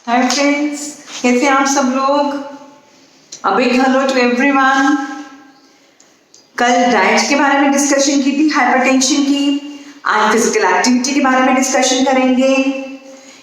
Hi friends, कैसे हैं आप सब लोग। A big hello to everyone. कल डाइट के बारे में डिस्कशन की थी, हाइपरटेंशन की। आज फिजिकल एक्टिविटी के बारे में डिस्कशन करेंगे।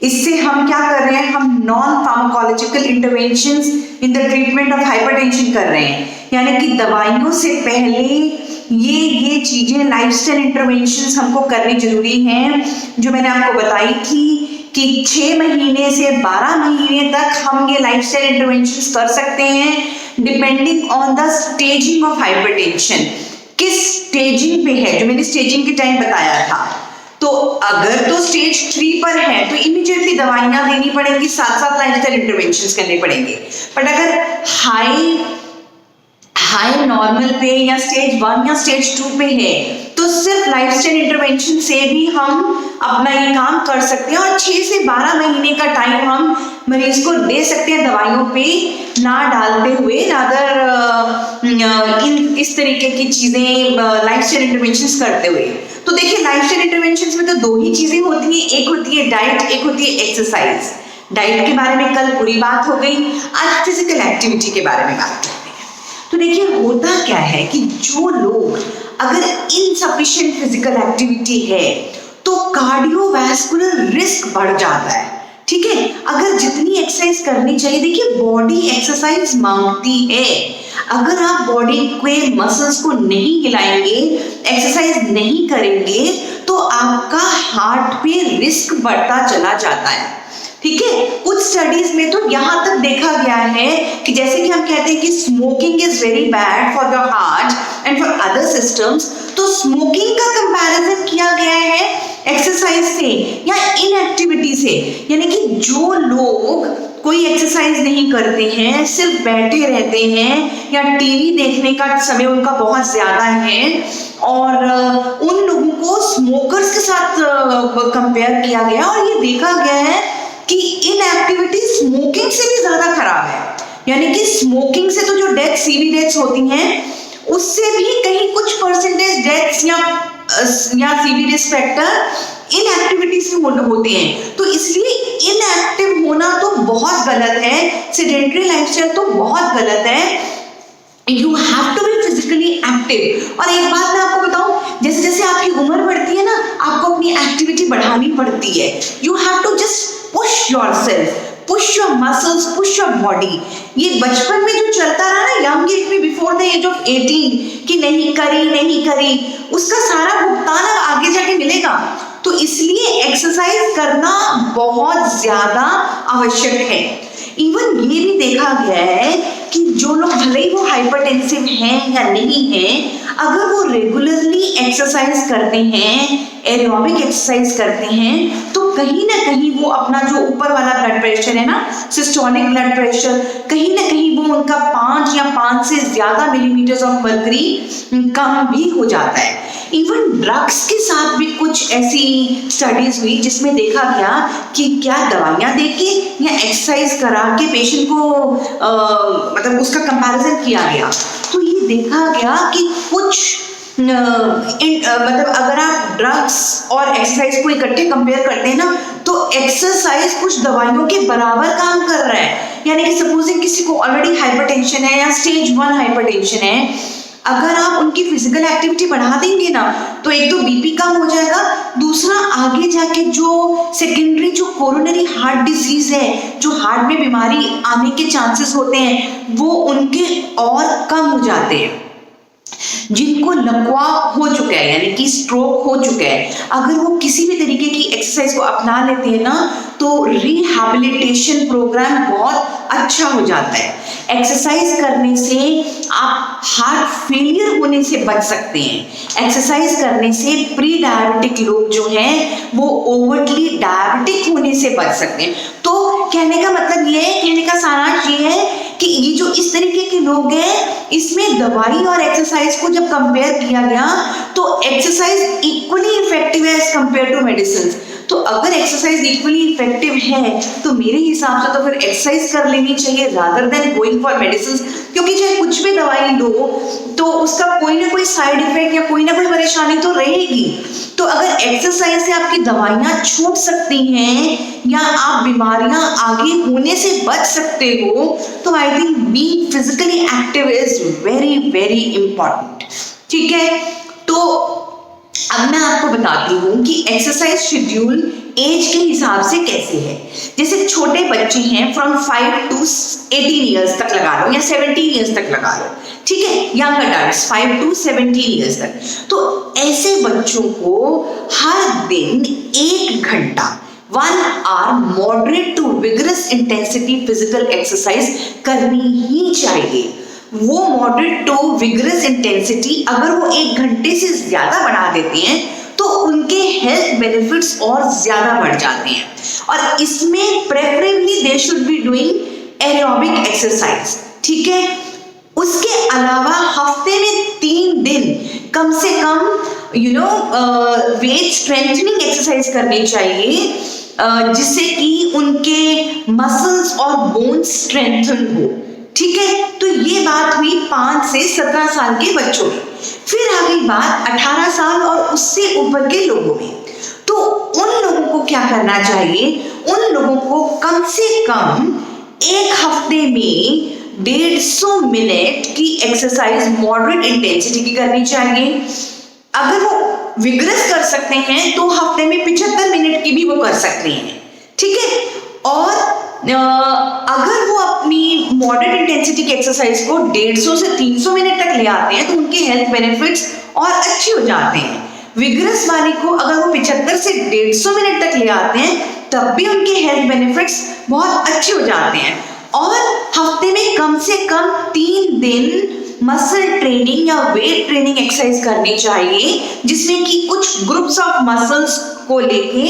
इससे हम क्या कर रहे हैं, हम non pharmacological interventions in the treatment of hypertension कर रहे हैं, यानी कि दवाइयों से पहले ये चीजें लाइफस्टाइल इंटरवेंशंस हमको करनी जरूरी हैं, जो मैंने आपको बताई थी कि 6 महीने से 12 महीने तक हम ये लाइफस्टाइल इंटरवेंशंस कर सकते हैं depending on the staging of hypertension. किस स्टेजिंग पे है, जो मैंने स्टेजिंग के टाइम बताया था। तो अगर तो स्टेज 3 पर है तो इमीडिएटली दवाइयां देनी पड़ेंगी, साथ साथ लाइफस्टाइल इंटरवेंशंस करने पड़ेंगे। बट अगर हाई नॉर्मल पे या स्टेज 1 या स्टेज 2 पे है तो सिर्फ लाइफस्टाइल इंटरवेंशन से भी हम अपना ये काम कर सकते हैं और 6 से 12 महीने का टाइम हम मरीज को दे सकते हैं दवाइयों पे ना डालते हुए, इन इस तरीके की चीजें लाइफस्टाइल इंटरवेंशंस करते हुए। तो देखिए, लाइफस्टाइल इंटरवेंशंस में तो 2 ही चीजें होती हैं, एक होती है डाइट, एक होती है एक्सरसाइज। डाइट के बारे में कल पूरी बात हो गई, आज फिजिकल एक्टिविटी के बारे में बात करते हैं। तो देखिए, होता क्या है कि जो लोग अगर इनसफिशिएंट फिजिकल एक्टिविटी है तो कार्डियोवैस्कुलर रिस्क बढ़ जाता है। ठीक है, अगर जितनी एक्सरसाइज करनी चाहिए, देखिए बॉडी एक्सरसाइज मांगती है। अगर आप बॉडी के मसल्स को नहीं हिलाएंगे, एक्सरसाइज नहीं करेंगे, तो आपका हार्ट पे रिस्क बढ़ता चला जाता है। ठीक है, कुछ स्टडीज में तो यहां तक देखा गया है कि जैसे कि हम कहते हैं कि smoking is very bad for the heart and for other systems, तो स्मोकिंग का कंपैरिजन किया गया है एक्सरसाइज से या इनएक्टिविटी से। यानी कि जो लोग कोई एक्सरसाइज नहीं करते हैं, सिर्फ बैठे रहते हैं या टीवी देखने का समय उनका बहुत ज्यादा है, और उन लोगों को स्मोकर्स के साथ कंपेयर किया गया और ये देखा गया है कि इनएक्टिविटी स्मोकिंग से भी ज्यादा खराब है। यानी कि स्मोकिंग से तो जो डेथ, सीवी डेथ्स होती हैं, उससे भी कहीं कुछ परसेंटेज डेथ्स या सीवी रिस्क फैक्टर इनएक्टिविटी से होते हैं। तो इसलिए इनएक्टिव होना तो बहुत गलत है, सेडेंटरी लाइफस्टाइल तो बहुत गलत है। You have to be physically active। और एक बात मैं आपको बताऊं, जैसे जैसे आपकी उम्र बढ़ती है ना, आपको अपनी एक्टिविटी बढ़ानी पड़ती है। You have to just push yourself, push your muscles, push your body। ये बचपन में जो चलता रहा ना, यंग एज में, बिफोर द एज ऑफ 18, कि नहीं करी, उसका सारा भुगतान अब आगे जाके मिलेगा। तो इसलिए एक्सरसाइज करना बहुत ज्यादा आवश्यक है। इवन ये भी देखा गया है कि जो लोग भले ही वो हाइपरटेंसिव हैं या नहीं हैं, अगर वो रेगुलरली एक्सरसाइज करते हैं, एरोबिक एक्सरसाइज करते हैं, तो कहीं ना कहीं वो अपना जो ऊपर वाला ब्लड प्रेशर है ना, सिस्टोलिक ब्लड प्रेशर, कहीं ना कहीं वो उनका 5 या 5 से ज्यादा मिलीमीटर्स ऑफ मर्करी कम भी हो जाता है। इवन ड्रग्स के साथ भी कुछ ऐसी स्टडीज हुई जिसमें देखा गया कि क्या दवाइयां देके या एक्सरसाइज करा के पेशेंट को मतलब उसका कंपैरिजन किया गया, तो ये देखा गया कि कुछ मतलब अगर आप ड्रग्स और एक्सरसाइज को इकट्ठे कंपेयर करते हैं ना, तो एक्सरसाइज कुछ दवाइयों के बराबर काम कर रहा है। यानी कि सपोजिंग किसी को ऑलरेडी हाइपरटेंशन है या स्टेज 1 हाइपरटेंशन है, अगर आप उनकी फिजिकल एक्टिविटी बढ़ा देंगे ना, तो एक तो बीपी कम हो जाएगा, दूसरा आगे जाके जो सेकेंडरी जो कोरोनरी हार्ट डिजीज है, जो हार्ट में बीमारी आने के चांसेस होते हैं, वो उनके और कम हो जाते हैं। जिनको लकवा हो चुका है, यानी कि स्ट्रोक हो चुका है, अगर वो किसी भी तरीके की एक्सरसाइज को अपना लेते हैं ना, तो रिहैबिलिटेशन प्रोग्राम बहुत अच्छा हो जाता है। एक्सरसाइज करने से आप हार्ट फेलियर होने से बच सकते हैं। एक्सरसाइज करने से प्री डायबिटिक लोग जो हैं वो ओवरली डायबिटिक होने से बच सकते हैं। तो कहने का मतलब ये है, कहने का सारांश ये है कि ये जो इस तरीके के लोग हैं, इसमें दवाई और एक्सरसाइज को जब कंपेयर किया गया तो एक्सरसाइज इक्वली इफेक्टिव है एज कंपेयर टू मेडिसिन। तो अगर एक्सरसाइज इक्वली इफेक्टिव है तो मेरे हिसाब से तो फिर एक्सरसाइज कर लेनी चाहिए rather than going for medicine, क्योंकि चाहे कुछ भी दवाई लो तो उसका कोई ना कोई साइड इफेक्ट या कोई ना कोई परेशानी तो रहेगी। तो अगर एक्सरसाइज से आपकी दवाइयां छूट सकती हैं या आप बीमारियां आगे होने से बच सकते हो, तो I think being physically active is very very important. ठीक है, तो अब मैं आपको बताती हूँ कि एक्सरसाइज शेड्यूल एज के हिसाब से कैसे है। जैसे छोटे बच्चे हैं फ्रॉम 5 to 18 ईयर्स तक लगा लो या 17 ईयर्स तक लगा लो, ठीक है, यंग अडल्ट्स 5 to 17 ईयर्स तक। तो ऐसे बच्चों को हर दिन 1 घंटा 1 hour moderate to vigorous intensity physical exercise करनी ही चाहिए। वो मॉडरेट टू विगरस इंटेंसिटी अगर वो 1 घंटे से ज्यादा बढ़ा देते हैं तो उनके हेल्थ बेनिफिट्स और ज्यादा बढ़ जाते हैं। और इसमें preferably they should be doing aerobic exercise, ठीक है। उसके अलावा हफ्ते में 3 दिन कम से कम वेट स्ट्रेंथनिंग एक्सरसाइज करनी चाहिए, जिससे कि उनके मसल्स और बोन्स स्ट्रेंथन हो, ठीक है। तो ये बात हुई 5 से 17 साल के बच्चों में। फिर आ गई बात 18 साल और उससे ऊपर के लोगों में। तो उन लोगों को क्या करना चाहिए, उन लोगों को कम से कम 1 हफ्ते में 150 मिनट की एक्सरसाइज मॉडरेट इंटेंसिटी की करनी चाहिए। अगर वो विग्रस कर सकते हैं तो हफ्ते में 75 मिनट की भी वो कर सकते हैं, ठीक है। और अगर वो अपनी मॉडरेट इंटेंसिटी की एक्सरसाइज को 150 से 300 मिनट तक ले आते हैं तो उनके हेल्थ बेनिफिट्स और अच्छे हो जाते हैं। विग्रस वाले को अगर वो 75 से 150 मिनट तक ले आते हैं तब भी उनके हेल्थ बेनिफिट्स बहुत अच्छे हो जाते हैं। और हफ्ते में कम से कम 3 दिन मसल ट्रेनिंग या वेट ट्रेनिंग एक्सरसाइज करनी चाहिए, जिसमें कि कुछ ग्रुप्स ऑफ मसल्स को लेके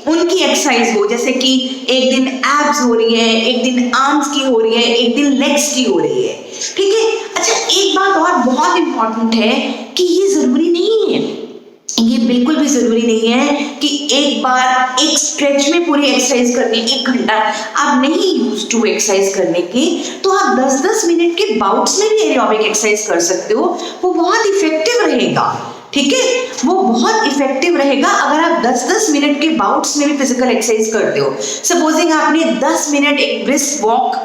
उनकी एक्सरसाइज हो, जैसे कि एक दिन एब्स हो रही है, एक दिन आर्म्स की हो रही है, एक दिन लेग्स की हो रही है, ठीक है। अच्छा, एक बात और बहुत इंपॉर्टेंट है कि ये जरूरी नहीं है, ये बिल्कुल भी जरूरी नहीं है कि एक बार एक स्ट्रेच में पूरी एक्सरसाइज करनी, 1 घंटा आप नहीं यूज टू एक्सरसाइज करने के, तो आप 10-10 मिनट के बाउट्स में भी एरोबिक एक्सरसाइज कर सकते हो। वो बहुत इफेक्टिव रहेगा, ठीक है, वो बहुत इफेक्टिव रहेगा अगर आप 10-10 मिनट के बाउट्स में भी फिजिकल एक्सरसाइज करते हो। सपोजिंग आपने 10 मिनट एक ब्रिस्क वॉक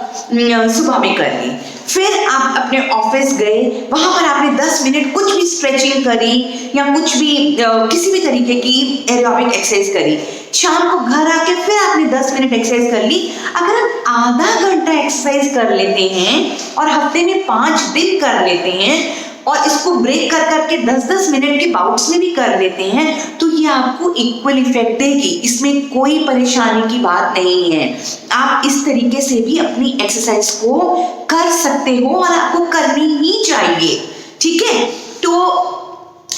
सुबह में कर ली, फिर आप अपने ऑफिस गए, वहां पर आपने 10 मिनट कुछ भी स्ट्रेचिंग करी या कुछ भी किसी भी तरीके की एरोबिक एक्सरसाइज करी, शाम को घर आके फिर आपने 10 मिनट एक्सरसाइज कर ली। अगर आप आधा घंटा एक्सरसाइज कर लेते हैं और हफ्ते में 5 दिन कर लेते हैं और इसको ब्रेक कर करके 10-10 मिनट के बाउट्स में भी कर लेते हैं, तो ये आपको इक्वल इफेक्ट देगी। इसमें कोई परेशानी की बात नहीं है। आप इस तरीके से भी अपनी एक्सरसाइज को कर सकते हो और आपको करनी ही चाहिए, ठीक है। तो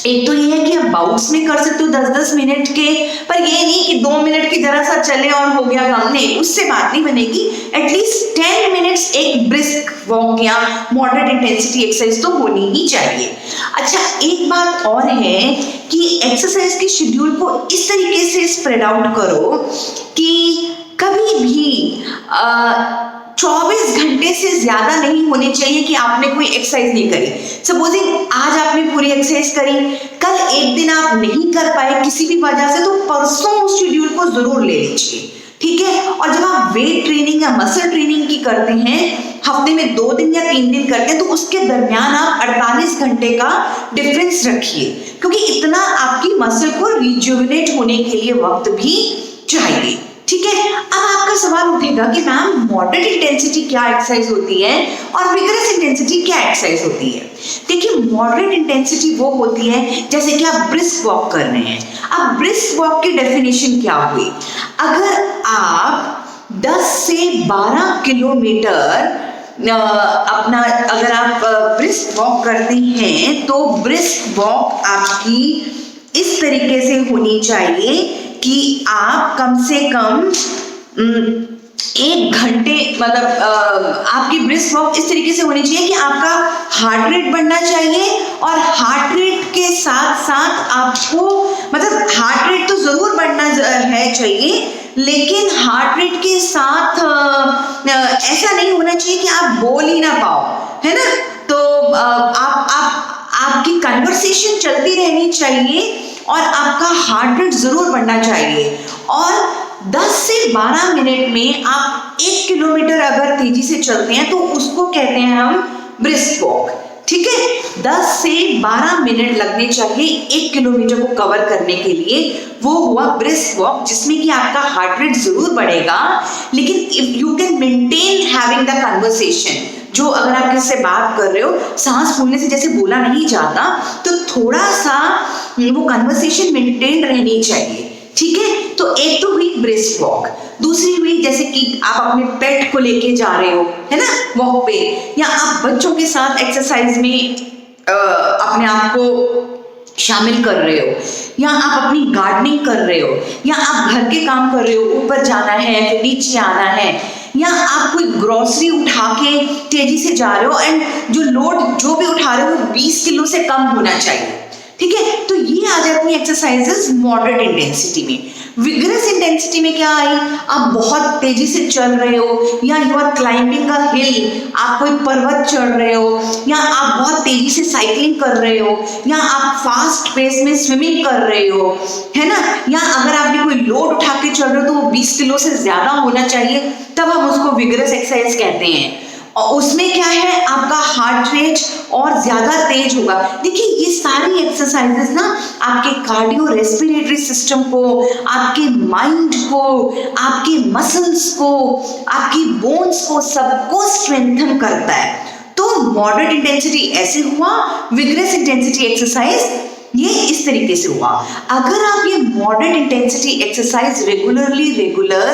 एक तो ये है कि आप बाउट्स में कर सकते हो 10-10 मिनट के, पर ये नहीं कि 2 मिनट की जरा सा चले और हो गया काम, नहीं, उससे बात नहीं बनेगी। एटलीस्ट 10 मिनट्स एक ब्रिस्क वॉक या मॉडरेट इंटेंसिटी एक्सरसाइज तो होनी ही चाहिए। अच्छा, एक बात और है कि एक्सरसाइज के शेड्यूल को इस तरीके से स्प्रेड आउट करो कि कभी भी 24 घंटे से ज्यादा नहीं होने चाहिए कि आपने कोई एक्सरसाइज नहीं करी। सपोजिंग आज आपने पूरी एक्सरसाइज करी, कल एक दिन आप नहीं कर पाए किसी भी वजह से, तो परसों उस शेड्यूल को जरूर ले लीजिए, ठीक है। और जब आप वेट ट्रेनिंग या मसल ट्रेनिंग की करते हैं, हफ्ते में 2 दिन या 3 दिन करते हैं, तो उसके दरमियान आप 48 घंटे का डिफरेंस रखिए, क्योंकि इतना आपकी मसल को रिजुविनेट होने के लिए वक्त भी चाहिए, ठीक है। अब आपका सवाल उठेगा कि मैम मॉडरेट इंटेंसिटी क्या एक्सरसाइज होती है और विगरस इंटेंसिटी क्या एक्सरसाइज होती है। देखिए, मॉडरेट इंटेंसिटी वो होती है जैसे कि आप ब्रिस्क वॉक कर रहे हैं। अब ब्रिस्क वॉक की डेफिनेशन क्या हुई, अगर आप 10 से 12 किलोमीटर अपना अगर आप ब्रिस्क वॉक करते हैं तो ब्रिस्क वॉक आपकी इस तरीके से होनी चाहिए कि आप कम से कम 1 घंटे, मतलब आपकी ब्रिस्क वॉक इस तरीके से होनी चाहिए कि आपका हार्ट रेट बढ़ना चाहिए और हार्ट रेट के साथ साथ आपको, मतलब हार्ट रेट तो जरूर बढ़ना है चाहिए, लेकिन हार्ट रेट के साथ ऐसा नहीं होना चाहिए कि आप बोल ही ना पाओ, है ना। तो आपकी कन्वर्सेशन चलती रहनी चाहिए और आपका हार्ट रेट जरूर बढ़ना चाहिए। और 10 से 12 मिनट में आप 1 किलोमीटर अगर तेजी से चलते हैं तो उसको कहते हैं हम ब्रिस्क वॉक, ठीक है। 10 से 12 मिनट लगने चाहिए 1 किलोमीटर को कवर करने के लिए, वो हुआ ब्रिस्क वॉक, जिसमें कि आपका हार्ट रेट जरूर बढ़ेगा, लेकिन if you can maintain having the conversation, जो अगर आप किसी से बात कर रहे हो, सांस फूलने से जैसे बोला नहीं जाता, तो थोड़ा सा वो कन्वर्सेशन मेंटेन रहनी चाहिए, ठीक है। तो एक तो हुई ब्रिस्क वॉक, दूसरी हुई जैसे कि आप अपने पेट को लेके जा रहे हो, है ना, वॉक पे, या आप बच्चों के साथ एक्सरसाइज में अपने आप को शामिल कर रहे हो, या आप अपनी गार्डनिंग कर रहे हो, या आप घर के काम कर रहे हो, ऊपर जाना है फिर नीचे आना है, या आप कोई ग्रोसरी उठा के तेजी से जा रहे हो एंड जो लोड जो भी उठा रहे हो वो 20 किलो से कम होना चाहिए, ठीक है। तो ये आ जाती है एक्सरसाइजेस मॉडरेट इंटेंसिटी में। विगरस इंटेंसिटी में क्या आई, आप बहुत तेजी से चल रहे हो, या यू आर क्लाइंबिंग अ हिल, आप कोई पर्वत चढ़ रहे हो, या आप बहुत तेजी से साइकिलिंग कर रहे हो, या आप फास्ट पेस में स्विमिंग कर रहे हो, है ना, या अगर आपने कोई लोड उठा के चल रहे हो तो वो 20 किलो से ज्यादा होना चाहिए, तब हम उसको विगरस एक्सरसाइज कहते हैं। और उसमें क्या है, आपका हार्ट रेट और ज्यादा तेज होगा। देखिए ये सारी एक्सरसाइजेस ना आपके कार्डियो रेस्पिरेटरी सिस्टम को, आपके माइंड को, आपके मसल्स को, आपकी बोन्स को, सबको स्ट्रेंथन करता है। तो मॉडरेट इंटेंसिटी ऐसे हुआ, विगरस इंटेंसिटी एक्सरसाइज ये इस तरीके से हुआ। अगर आप ये मॉडरेट इंटेंसिटी एक्सरसाइज रेगुलर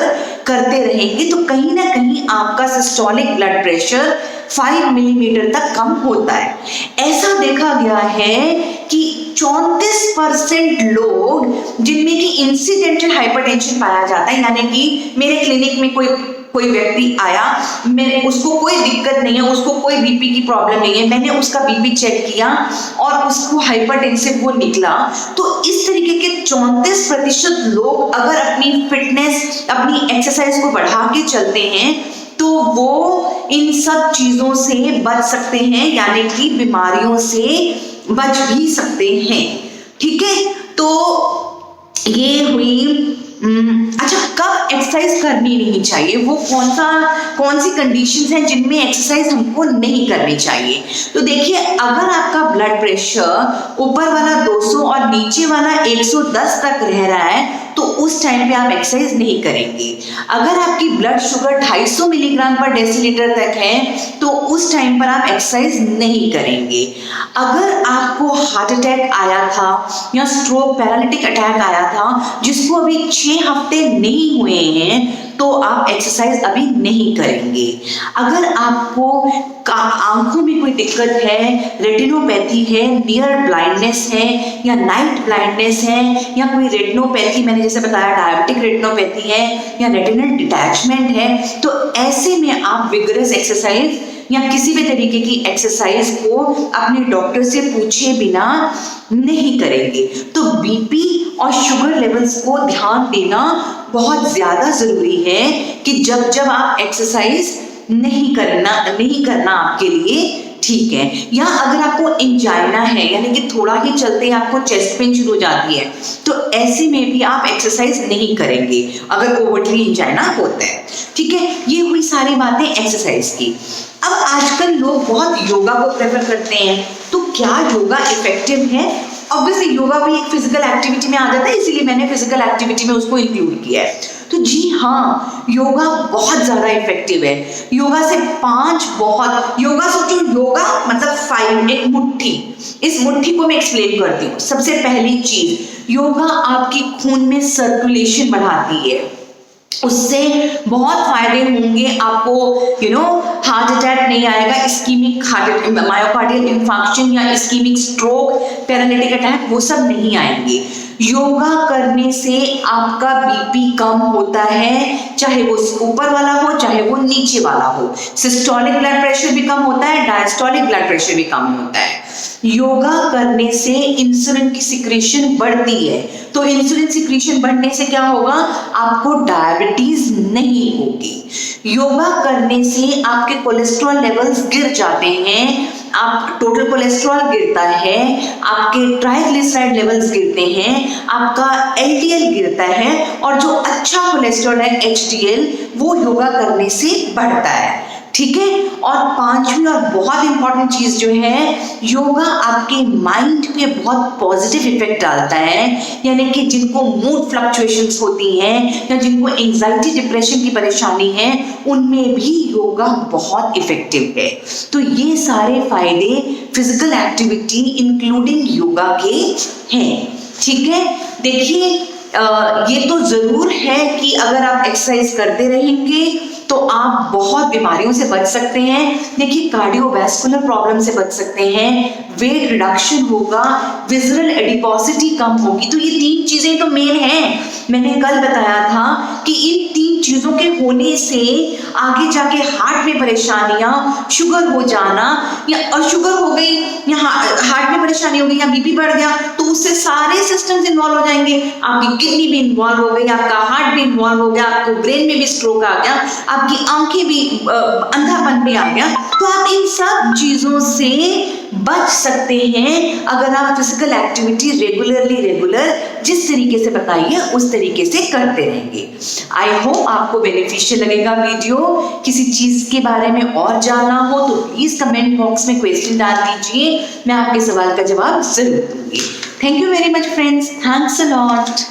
करते रहेंगे तो कहीं ना कहीं आपका सिस्टोलिक ब्लड प्रेशर 5 मिलीमीटर तक कम होता है। ऐसा देखा गया है कि 34% लोग जिनमें कि इंसिडेंटल हाइपरटेंशन पाया जाता है, यानी कि मेरे क्लिनिक में कोई व्यक्ति आया, मैं उसको कोई दिक्कत नहीं है, उसको कोई बीपी की प्रॉब्लम नहीं है, मैंने उसका बीपी चेक किया और उसको हाइपरटेंसिव वो निकला, तो इस तरीके के 34% लोग अगर अपनी फिटनेस, अपनी एक्सरसाइज को बढ़ा के चलते हैं तो वो इन सब चीजों से बच सकते हैं, यानी कि बीमारियों से बच भी सकते हैं, ठीक है। तो ये हुई अच्छा, कब एक्सरसाइज करनी नहीं चाहिए, वो कौन सी कंडीशंस हैं जिनमें एक्सरसाइज हमको नहीं करनी चाहिए। तो देखिए, अगर आपका ब्लड प्रेशर ऊपर वाला 200 और नीचे वाला 110 तक रह रहा है तो उस टाइम पे आप एक्सरसाइज नहीं करेंगे। अगर आपकी ब्लड शुगर 250 मिलीग्राम पर डेसीलीटर तक है तो उस टाइम पर आप एक्सरसाइज नहीं करेंगे। अगर आपको हार्ट अटैक आया था या स्ट्रोक, पैरालिटिक अटैक आया था जिसको अभी 6 हफ्ते नहीं हुए हैं तो आप एक्सरसाइज अभी नहीं करेंगे। अगर आपको आंखों में कोई दिक्कत है, रेटिनोपैथी है, नियर ब्लाइंडनेस है या नाइट ब्लाइंडनेस है, या कोई रेटिनोपैथी, मैंने जैसे बताया डायबिटिक रेटिनोपैथी है या रेटिनल डिटैचमेंट है, तो ऐसे में आप विगरस एक्सरसाइज या किसी भी तरीके की एक्सरसाइज को अपने डॉक्टर से पूछे बिना नहीं करेंगे। तो बीपी और शुगर लेवल्स को ध्यान देना बहुत ज्यादा जरूरी है कि जब आप एक्सरसाइज नहीं करना आपके लिए ठीक है। या अगर आपको एंजाइना है, यानी कि थोड़ा ही चलते ही आपको चेस्ट पेन शुरू हो जाती है, तो ऐसे में भी आप एक्सरसाइज नहीं करेंगे अगर ओवरटली एंजाइना होता है, ठीक है। ये हुई सारी बातें एक्सरसाइज की। अब आजकल लोग बहुत योगा को प्रेफर करते हैं, तो क्या योगा इफेक्टिव है? ऑब्वियसली योगा भी एक फिजिकल एक्टिविटी में आ जाता है, इसीलिए मैंने फिजिकल एक्टिविटी में उसको इंक्लूड किया है। तो जी हाँ, योगा बहुत ज्यादा इफेक्टिव है। योगा से 5 बहुत, योगा सोचो, योगा मतलब 5, एक मुट्ठी, इस मुट्ठी को मैं एक्सप्लेन करती हूँ। सबसे पहली चीज, योगा आपकी खून में सर्कुलेशन बढ़ाती है, उससे बहुत फायदे होंगे आपको। हार्ट अटैक नहीं आएगा, इस्कीमिक मायोकार्डियल इंफार्क्शन या इस्कीमिक स्ट्रोक, पैरालिटिक अटैक, वो सब नहीं आएंगे। योगा करने से आपका बीपी कम होता है, चाहे वो ऊपर वाला हो चाहे वो नीचे वाला हो। सिस्टोलिक ब्लड प्रेशर भी कम होता है, डायस्टोलिक ब्लड प्रेशर भी कम होता है। योगा करने से इंसुलिन की सिक्रेशन बढ़ती है, तो इंसुलिन सिक्रीशन बढ़ने से क्या होगा, आपको डायबिटीज नहीं होगी। योगा करने से आपके कोलेस्ट्रॉल लेवल्स गिर जाते हैं, आप टोटल कोलेस्ट्रॉल गिरता है, आपके ट्राइग्लिसराइड लेवल्स गिरते हैं, आपका एलडीएल गिरता है, और जो अच्छा कोलेस्ट्रॉल है एचडीएल वो योगा करने से बढ़ता है। ठीक है। और पांचवी और बहुत इंपॉर्टेंट चीज जो है, योगा आपके माइंड पे बहुत पॉजिटिव इफेक्ट डालता है, यानी कि जिनको मूड फ्लक्चुएशंस होती हैं या जिनको एंजाइटी डिप्रेशन की परेशानी है, उनमें भी योगा बहुत इफेक्टिव है। तो ये सारे फायदे फिजिकल एक्टिविटी इंक्लूडिंग योगा के हैं। ठीक है। देखिए ये तो जरूर है कि अगर आप एक्सरसाइज करते रहेंगे तो आप बहुत बीमारियों से बच सकते हैं। देखिए कार्डियोवैस्कुलर प्रॉब्लम से बच सकते हैं, वेट रिडक्शन होगा, विजरल एडिपोसिटी कम होगी। तो ये तीन चीजें तो मेन हैं। मैंने कल बताया था कि इन तीन चीजों के होने से आगे जाके हार्ट में परेशानियां, शुगर हो जाना या शुगर हो गई या हार्ट में परेशानी हो गई या बीपी बढ़ गया, तो उससे सारे सिस्टम्स इन्वॉल्व हो जाएंगे। आपकी किडनी भी इन्वॉल्व हो गई, आपका हार्ट भी इन्वॉल्व हो गया, आपको ब्रेन में भी स्ट्रोक आ गया, आपकी आंखें भी अंधापन भी आ गया। तो आप इन सब चीजों से बच सकते हैं अगर आप फिजिकल एक्टिविटी रेगुलर जिस तरीके से बताइए उस तरीके से करते रहेंगे। आई होप आपको बेनिफिशियल लगेगा वीडियो। किसी चीज के बारे में और जानना हो तो प्लीज कमेंट बॉक्स में क्वेश्चन डाल दीजिए, मैं आपके सवाल का जवाब जरूर दूंगी। Thank you very much friends, thanks a lot.